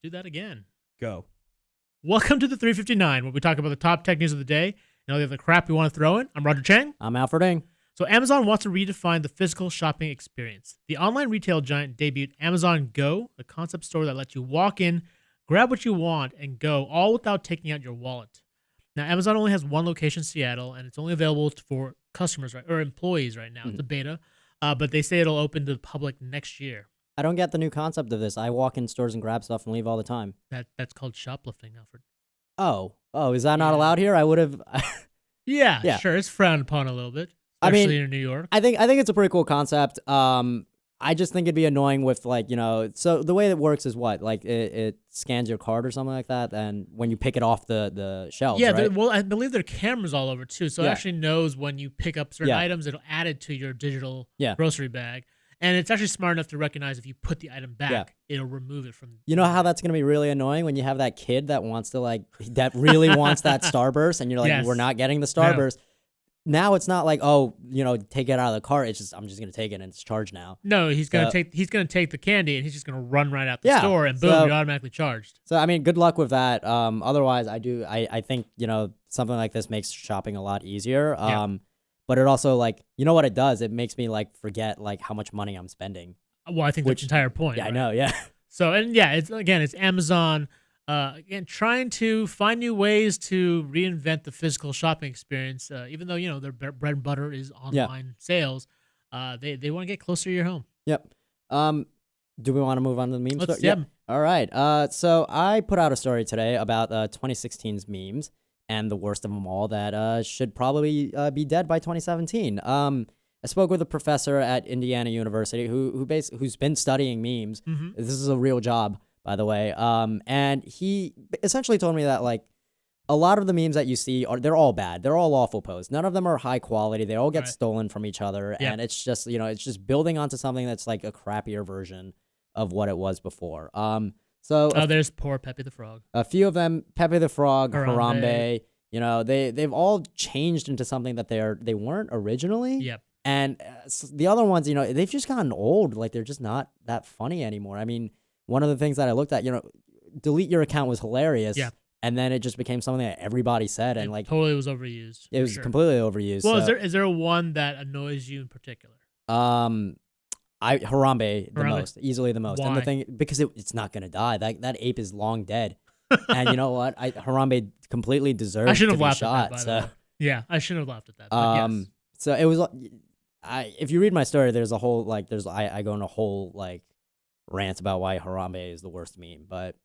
Do that again. Go. Welcome to the 359, where we talk about the top tech news of the day and all the other crap we want to throw in. I'm Roger Chang. I'm Alfred Ng. So Amazon wants to redefine the physical shopping experience. The online retail giant debuted Amazon Go, a concept store that lets you walk in, grab what you want, and go, all without taking out your wallet. Now, Amazon only has one location in Seattle, and it's only available for customers or employees right now. It's a beta, but they say it'll open to the public next year. I don't get the new concept of this. I walk in stores and grab stuff and leave all the time. That's called shoplifting, Alfred. Oh, is that not allowed here? I would have. Yeah, sure. It's frowned upon a little bit, especially in New York. I think it's a pretty cool concept. I just think it'd be annoying with so the way it works is what? Like it scans your card or something like that, and when you pick it off the shelves, yeah, right? well, I believe there are cameras all over too, so it actually knows when you pick up certain items, it'll add it to your digital grocery bag. And it's actually smart enough to recognize if you put the item back, it'll remove it from. You know how that's gonna be really annoying when you have that kid that wants to that really wants that Starburst, and you're like, we're not getting the Starburst. Now it's not like, take it out of the cart. It's just I'm just gonna take it and it's charged now. No, he's gonna take the candy and he's just gonna run right out the store and boom, you're automatically charged. So I mean, good luck with that. Otherwise, I think something like this makes shopping a lot easier. But it also what it does? It makes me forget how much money I'm spending. Well, I think that's the entire point. Yeah, right? I know. Yeah. So it's Amazon. Again, trying to find new ways to reinvent the physical shopping experience. Even though their bread and butter is online sales, they want to get closer to your home. Yep. Do we want to move on to the memes? Let's, yeah. All right. So I put out a story today about 2016's memes and the worst of them all that should probably be dead by 2017. I spoke with a professor at Indiana University who's been studying memes. Mm-hmm. This is a real job, by the way. And he essentially told me that a lot of the memes that you see they're all bad. They're all awful posts. None of them are high quality. They all get stolen from each other, and it's just it's just building onto something that's like a crappier version of what it was before. So there's poor Pepe the Frog. A few of them, Pepe the Frog, Harambe, they've all changed into something that they weren't originally. Yep. And the other ones, they've just gotten old. They're just not that funny anymore. I mean, one of the things that I looked at, delete your account was hilarious. Yeah. And then it just became something that everybody said, and totally was overused. It was completely overused. Well, is there one that annoys you in particular? Harambe the most, easily the most. Why? And the thing, because it's not gonna die. That ape is long dead. And you know what? Harambe completely deserves to be shot. Yeah, I shouldn't have laughed at that. But yes. So it was. If you read my story, there's a whole I go on a whole rant about why Harambe is the worst meme, but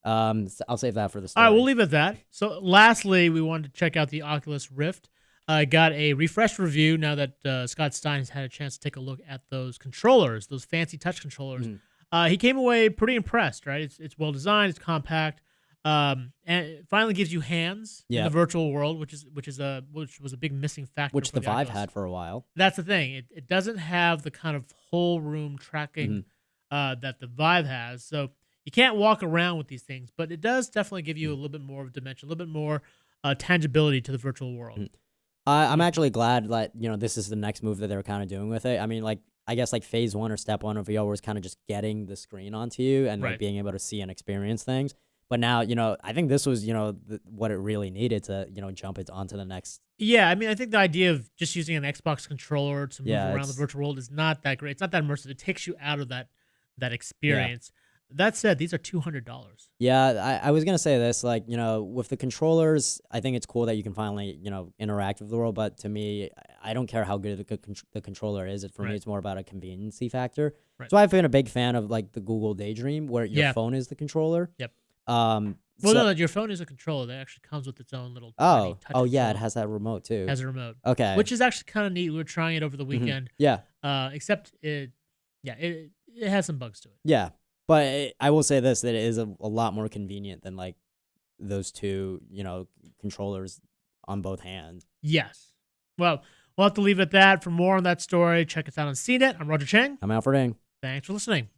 I'll save that for the story. All right, we'll leave it at that. So lastly, we wanted to check out the Oculus Rift. Got a refreshed review now that Scott Stein has had a chance to take a look at those controllers, those fancy touch controllers. He came away pretty impressed, right? It's well designed, it's compact, and it finally gives you hands in the virtual world, which was a big missing factor. Which for the Vive had for a while. That's the thing. It doesn't have the kind of whole room tracking that the Vive has. So you can't walk around with these things, but it does definitely give you a little bit more of dimension, a little bit more tangibility to the virtual world. I'm actually glad that this is the next move that they're kind of doing with it. I mean, I guess phase one or step one of VR was kind of just getting the screen onto you and being able to see and experience things. But now, I think this was what it really needed to jump it onto the next. Yeah, I mean, I think the idea of just using an Xbox controller to move around the virtual world is not that great. It's not that immersive. It takes you out of that experience. Yeah. That said, these are $200. Yeah, I was gonna say this, with the controllers, I think it's cool that you can finally, interact with the world. But to me, I don't care how good the controller is. For me, it's more about a conveniency factor. Right. So I've been a big fan of the Google Daydream, where your phone is the controller. Yep. No, your phone is a controller. That actually comes with its own little. Touch controller. It has that remote too. It has a remote. Okay. Which is actually kind of neat. We were trying it over the weekend. Yeah. Except it has some bugs to it. Yeah. But I will say this, that it is a lot more convenient than those two, controllers on both hands. Yes. Well, we'll have to leave it at that. For more on that story, check us out on CNET. I'm Roger Chang. I'm Alfred Ng. Thanks for listening.